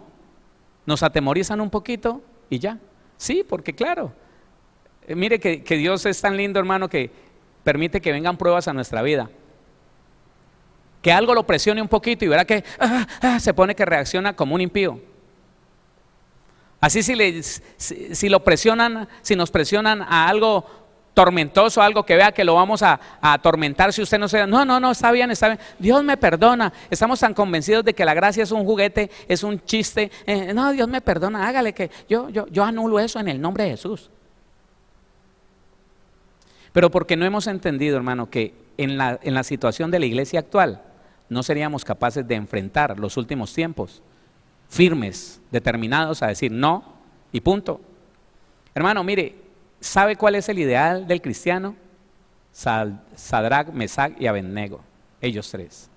nos atemorizan un poquito y ya. Sí, porque claro, mire que Dios es tan lindo, hermano, que permite que vengan pruebas a nuestra vida. Que algo lo presione un poquito y verá que se pone que reacciona como un impío. Así si lo presionan, si nos presionan a algo tormentoso, algo que vea que lo vamos a atormentar, si usted no se da, no, está bien, Dios me perdona. Estamos tan convencidos de que la gracia es un juguete, es un chiste. No, Dios me perdona, hágale que yo anulo eso en el nombre de Jesús. Pero porque no hemos entendido, hermano, que en la situación de la iglesia actual no seríamos capaces de enfrentar los últimos tiempos firmes, determinados a decir no y punto. Hermano, mire, ¿sabe cuál es el ideal del cristiano? Sadrach, Mesach y Abednego, ellos tres.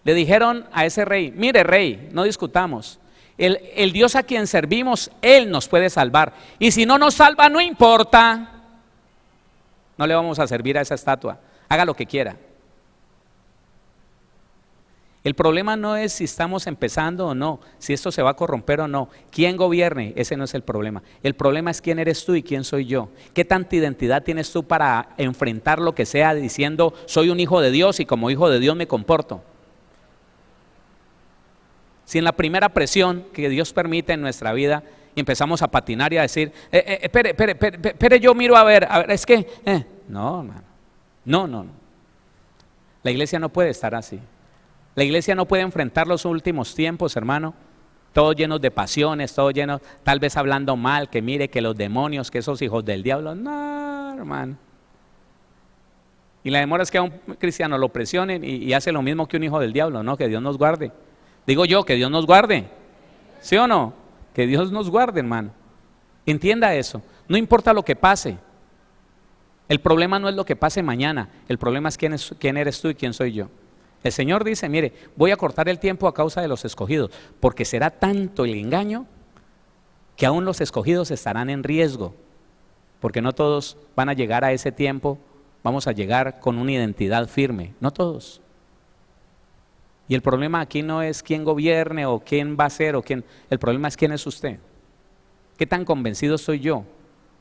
Le dijeron a ese rey, mire rey, no discutamos, el Dios a quien servimos, Él nos puede salvar, y si no nos salva no importa, no le vamos a servir a esa estatua, haga lo que quiera. El problema no es si estamos empezando o no, si esto se va a corromper o no, quién gobierne, ese no es el problema. El problema es quién eres tú y quién soy yo. ¿Qué tanta identidad tienes tú para enfrentar lo que sea diciendo soy un hijo de Dios y como hijo de Dios me comporto? Si en la primera presión que Dios permite en nuestra vida y empezamos a patinar y a decir, espere, yo miro a ver, es que, no, hermano, no. La iglesia no puede estar así. La iglesia no puede enfrentar los últimos tiempos, hermano, todos llenos de pasiones, todos llenos, tal vez hablando mal, que mire que los demonios, que esos hijos del diablo, no, hermano. Y la demora es que a un cristiano lo presionen y hace lo mismo que un hijo del diablo, no, que Dios nos guarde. Digo yo, que Dios nos guarde, ¿sí o no? Que Dios nos guarde, hermano. Entienda eso, no importa lo que pase. El problema no es lo que pase mañana, el problema es quién eres tú y quién soy yo. El Señor dice, mire, voy a cortar el tiempo a causa de los escogidos, porque será tanto el engaño que aún los escogidos estarán en riesgo, porque no todos van a llegar a ese tiempo, vamos a llegar con una identidad firme, no todos. Y el problema aquí no es quién gobierne o quién va a ser el problema es quién es usted. ¿Qué tan convencido soy yo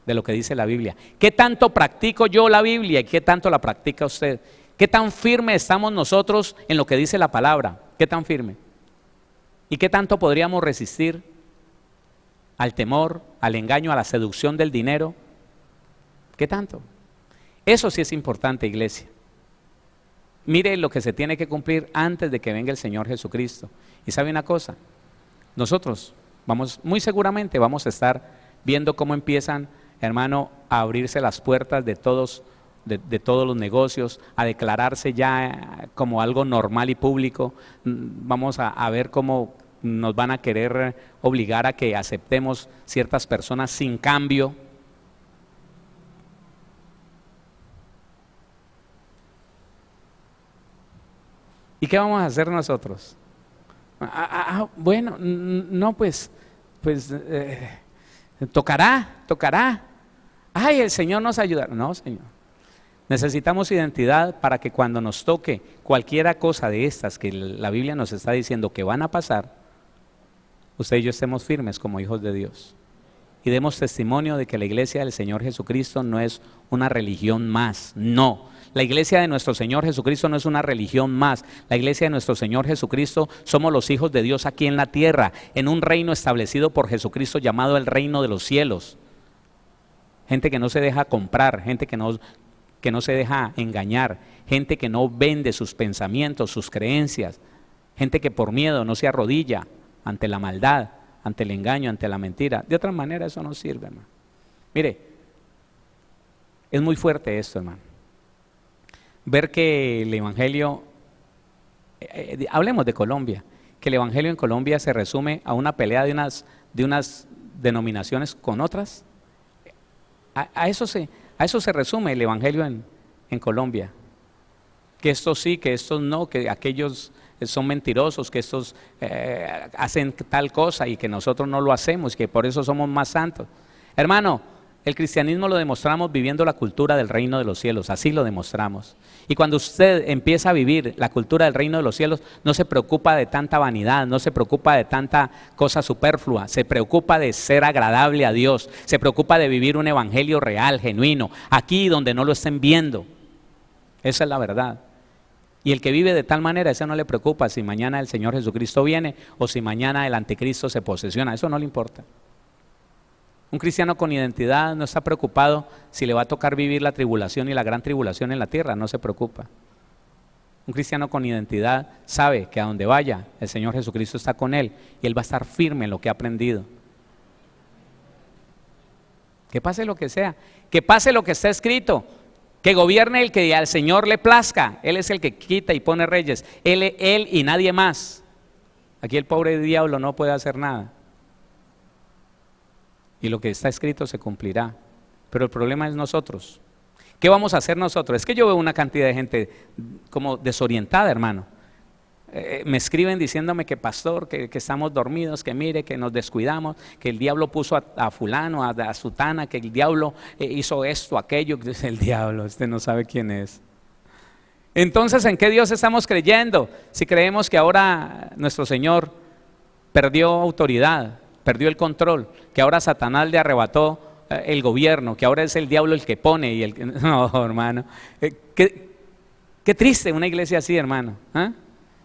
de lo que dice la Biblia? ¿Qué tanto practico yo la Biblia y qué tanto la practica usted? ¿Qué tan firme estamos nosotros en lo que dice la palabra? ¿Qué tan firme? ¿Y qué tanto podríamos resistir al temor, al engaño, a la seducción del dinero? ¿Qué tanto? Eso sí es importante, iglesia. Mire lo que se tiene que cumplir antes de que venga el Señor Jesucristo. Y sabe una cosa, nosotros muy seguramente vamos a estar viendo cómo empiezan, hermano, a abrirse las puertas de todos los negocios, a declararse ya como algo normal y público. Vamos a ver cómo nos van a querer obligar a que aceptemos ciertas personas sin cambio. ¿Y qué vamos a hacer nosotros? Bueno, no, pues tocará. Ay, el Señor nos ayudará. No, Señor. Necesitamos identidad para que cuando nos toque cualquiera cosa de estas que la Biblia nos está diciendo que van a pasar, usted y yo estemos firmes como hijos de Dios. Y demos testimonio de que la iglesia del Señor Jesucristo no es una religión más, no. La iglesia de nuestro Señor Jesucristo no es una religión más. La iglesia de nuestro Señor Jesucristo somos los hijos de Dios aquí en la tierra, en un reino establecido por Jesucristo llamado el reino de los cielos. Gente que no se deja comprar, gente que no se deja engañar, gente que no vende sus pensamientos, sus creencias, gente que por miedo no se arrodilla ante la maldad, ante el engaño, ante la mentira. De otra manera eso no sirve, hermano. Mire, es muy fuerte esto, hermano. Ver que el evangelio, hablemos de Colombia, que el evangelio en Colombia se resume a una pelea de unas denominaciones con otras. A eso se resume el evangelio en Colombia. Que estos sí, que estos no, que aquellos son mentirosos, que estos hacen tal cosa y que nosotros no lo hacemos, que por eso somos más santos. Hermano, el cristianismo lo demostramos viviendo la cultura del reino de los cielos, así lo demostramos. Y cuando usted empieza a vivir la cultura del reino de los cielos, no se preocupa de tanta vanidad, no se preocupa de tanta cosa superflua, se preocupa de ser agradable a Dios, se preocupa de vivir un evangelio real, genuino, aquí donde no lo estén viendo. Esa es la verdad. Y el que vive de tal manera, ese no le preocupa si mañana el Señor Jesucristo viene o si mañana el anticristo se posesiona, eso no le importa. Un cristiano con identidad no está preocupado si le va a tocar vivir la tribulación y la gran tribulación en la tierra, no se preocupa. Un cristiano con identidad sabe que a donde vaya el Señor Jesucristo está con él y él va a estar firme en lo que ha aprendido. Que pase lo que sea, que pase lo que está escrito, que gobierne el que al Señor le plazca. Él es el que quita y pone reyes, él y nadie más. Aquí el pobre diablo no puede hacer nada. Y lo que está escrito se cumplirá. Pero el problema es nosotros. ¿Qué vamos a hacer nosotros? Es que yo veo una cantidad de gente como desorientada, hermano. Me escriben diciéndome que pastor, que estamos dormidos, que mire, que nos descuidamos, que el diablo puso a fulano, a sutana, que el diablo hizo esto, aquello. Es el diablo, usted no sabe quién es. Entonces, ¿en qué Dios estamos creyendo? Si creemos que ahora nuestro Señor perdió autoridad, perdió el control, que ahora Satanás le arrebató el gobierno, que ahora es el diablo el que pone y no, hermano, qué triste una iglesia así, hermano.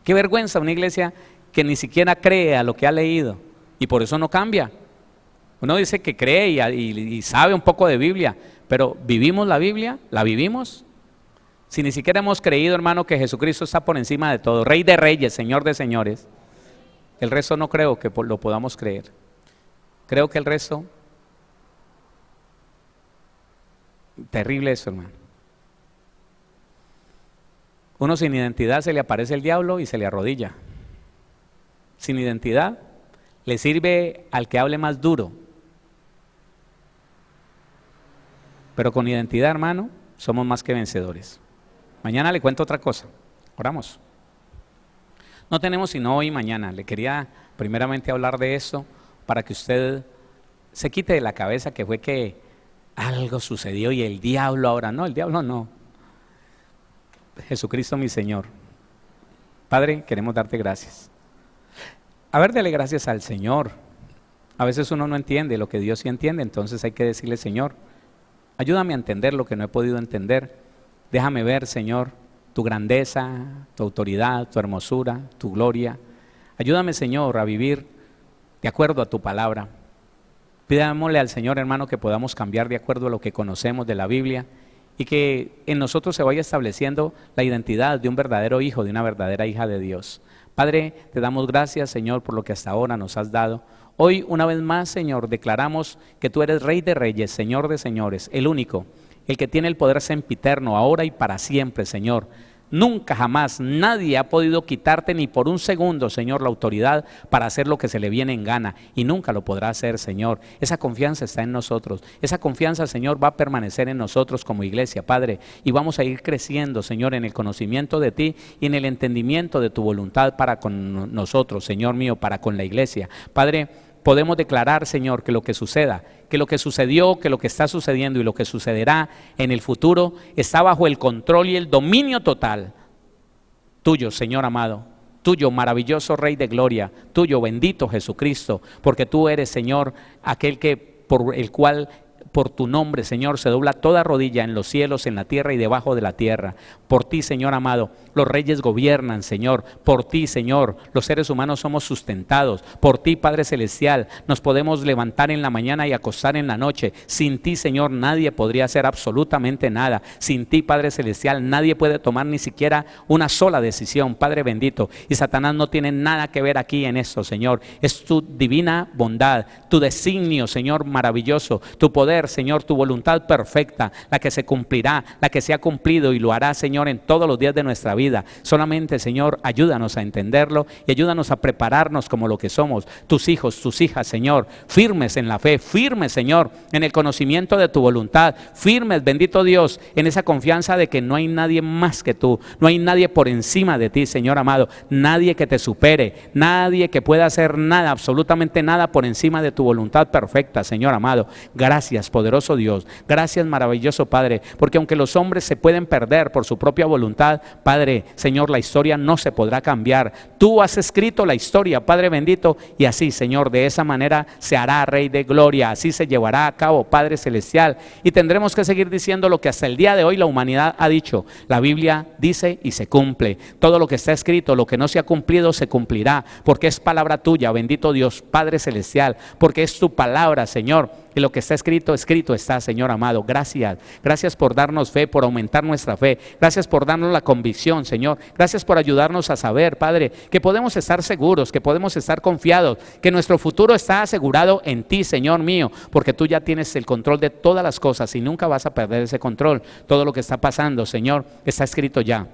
Qué vergüenza una iglesia que ni siquiera cree a lo que ha leído y por eso no cambia. Uno dice que cree y sabe un poco de Biblia, pero ¿vivimos la Biblia? ¿La vivimos? Si ni siquiera hemos creído, hermano, que Jesucristo está por encima de todo, Rey de reyes, Señor de señores, el resto no creo que lo podamos creer. Creo que el resto, terrible eso, hermano. Uno sin identidad se le aparece el diablo y se le arrodilla. Sin identidad le sirve al que hable más duro. Pero con identidad, hermano, somos más que vencedores. Mañana le cuento otra cosa. Oramos. No tenemos sino hoy y mañana. Le quería primeramente hablar de esto para que usted se quite de la cabeza que fue que algo sucedió y el diablo ahora. No, el diablo no. Jesucristo mi Señor. Padre, queremos darte gracias. A ver, dale gracias al Señor. A veces uno no entiende lo que Dios sí entiende, entonces hay que decirle, Señor, ayúdame a entender lo que no he podido entender. Déjame ver, Señor, tu grandeza, tu autoridad, tu hermosura, tu gloria. Ayúdame, Señor, a vivir de acuerdo a tu palabra. Pidámosle al Señor, hermano, que podamos cambiar de acuerdo a lo que conocemos de la Biblia y que en nosotros se vaya estableciendo la identidad de un verdadero hijo, de una verdadera hija de Dios. Padre, te damos gracias, Señor, por lo que hasta ahora nos has dado. Hoy, una vez más, Señor, declaramos que tú eres Rey de Reyes, Señor de Señores, el único, el que tiene el poder sempiterno, ahora y para siempre, Señor. Nunca jamás nadie ha podido quitarte ni por un segundo, Señor, la autoridad para hacer lo que se le viene en gana, y nunca lo podrá hacer, Señor. Esa confianza está en nosotros, esa confianza, Señor, va a permanecer en nosotros como iglesia, Padre, y vamos a ir creciendo, Señor, en el conocimiento de ti y en el entendimiento de tu voluntad para con nosotros, Señor mío, para con la iglesia. Padre, podemos declarar, Señor, que lo que suceda, que lo que sucedió, que lo que está sucediendo y lo que sucederá en el futuro está bajo el control y el dominio total tuyo, Señor amado, tuyo, maravilloso Rey de Gloria, tuyo, bendito Jesucristo, porque tú eres, Señor, aquel que por el cual por tu nombre, Señor, se dobla toda rodilla en los cielos, en la tierra y debajo de la tierra. Por ti, Señor amado, los reyes gobiernan, Señor. Por ti, Señor, los seres humanos somos sustentados. Por ti, Padre Celestial, nos podemos levantar en la mañana y acostar en la noche. Sin ti, Señor, nadie podría hacer absolutamente nada. Sin ti, Padre Celestial, nadie puede tomar ni siquiera una sola decisión, Padre bendito. Y Satanás no tiene nada que ver aquí en esto, Señor. Es tu divina bondad, tu designio, Señor, maravilloso, tu poder, Señor, tu voluntad perfecta, la que se cumplirá, la que se ha cumplido y lo hará, Señor, en todos los días de nuestra vida. Solamente, Señor, ayúdanos a entenderlo y ayúdanos a prepararnos como lo que somos, tus hijos, tus hijas, Señor, firmes en la fe, firmes, Señor, en el conocimiento de tu voluntad, firmes, bendito Dios, en esa confianza de que no hay nadie más que tú, no hay nadie por encima de ti, Señor amado, nadie que te supere, nadie que pueda hacer nada, absolutamente nada por encima de tu voluntad perfecta, Señor amado. Gracias, poderoso Dios, gracias, maravilloso Padre, porque aunque los hombres se pueden perder por su propia voluntad, Padre, Señor, la historia no se podrá cambiar. Tú has escrito la historia, Padre bendito, y así, Señor, de esa manera se hará, Rey de Gloria, así se llevará a cabo, Padre Celestial, y tendremos que seguir diciendo lo que hasta el día de hoy la humanidad ha dicho. La Biblia dice y se cumple. Todo lo que está escrito, lo que no se ha cumplido, se cumplirá, porque es palabra tuya, bendito Dios, Padre Celestial, porque es tu palabra, Señor. Y lo que está escrito, escrito está, Señor amado. Gracias, gracias por darnos fe, por aumentar nuestra fe. Gracias por darnos la convicción, Señor. Gracias por ayudarnos a saber, Padre, que podemos estar seguros, que podemos estar confiados, que nuestro futuro está asegurado en ti, Señor mío, porque tú ya tienes el control de todas las cosas y nunca vas a perder ese control. Todo lo que está pasando, Señor, está escrito ya.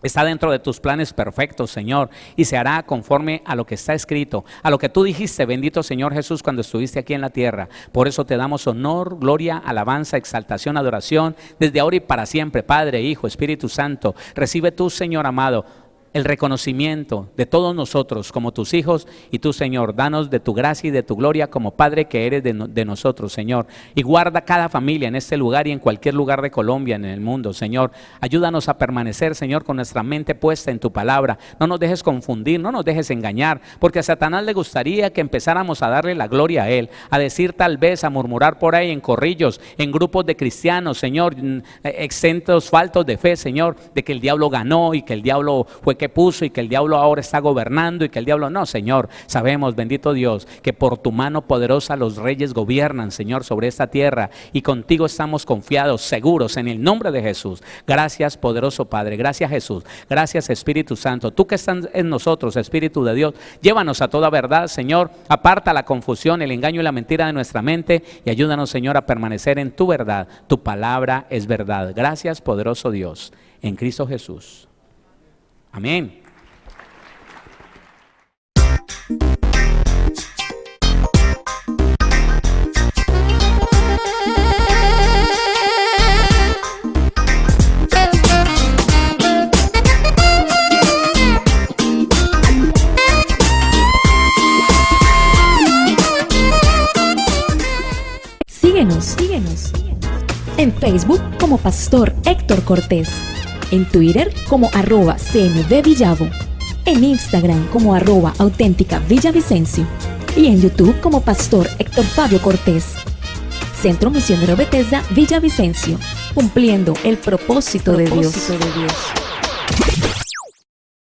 Está dentro de tus planes perfectos, Señor, y se hará conforme a lo que está escrito, a lo que tú dijiste, bendito Señor Jesús, cuando estuviste aquí en la tierra. Por eso te damos honor, gloria, alabanza, exaltación, adoración, desde ahora y para siempre. Padre, Hijo, Espíritu Santo, recibe tú, Señor amado, el reconocimiento de todos nosotros como tus hijos, y tú, Señor, danos de tu gracia y de tu gloria como Padre que eres de nosotros, Señor, y guarda cada familia en este lugar y en cualquier lugar de Colombia, en el mundo, Señor. Ayúdanos a permanecer, Señor, con nuestra mente puesta en tu palabra. No nos dejes confundir, no nos dejes engañar, porque a Satanás le gustaría que empezáramos a darle la gloria a él, a decir tal vez, a murmurar por ahí en corrillos, en grupos de cristianos, Señor, exentos, faltos de fe, Señor, de que el diablo ganó y que el diablo fue que puso y que el diablo ahora está gobernando y que el diablo no, Señor. Sabemos, bendito Dios, que por tu mano poderosa los reyes gobiernan, Señor, sobre esta tierra, y contigo estamos confiados, seguros, en el nombre de Jesús. Gracias, poderoso Padre, gracias Jesús, gracias Espíritu Santo. Tú que estás en nosotros, Espíritu de Dios, llévanos a toda verdad, Señor. Aparta la confusión, el engaño y la mentira de nuestra mente y ayúdanos, Señor, a permanecer en tu verdad. Tu palabra es verdad. Gracias, poderoso Dios, en Cristo Jesús. Amén. Síguenos en Facebook como Pastor Héctor Cortés, en Twitter como @CMVVillavo, en Instagram como @auténtica Villavicencio y en YouTube como Pastor Héctor Fabio Cortés. Centro Misionero Bethesda Villavicencio, cumpliendo el propósito de Dios.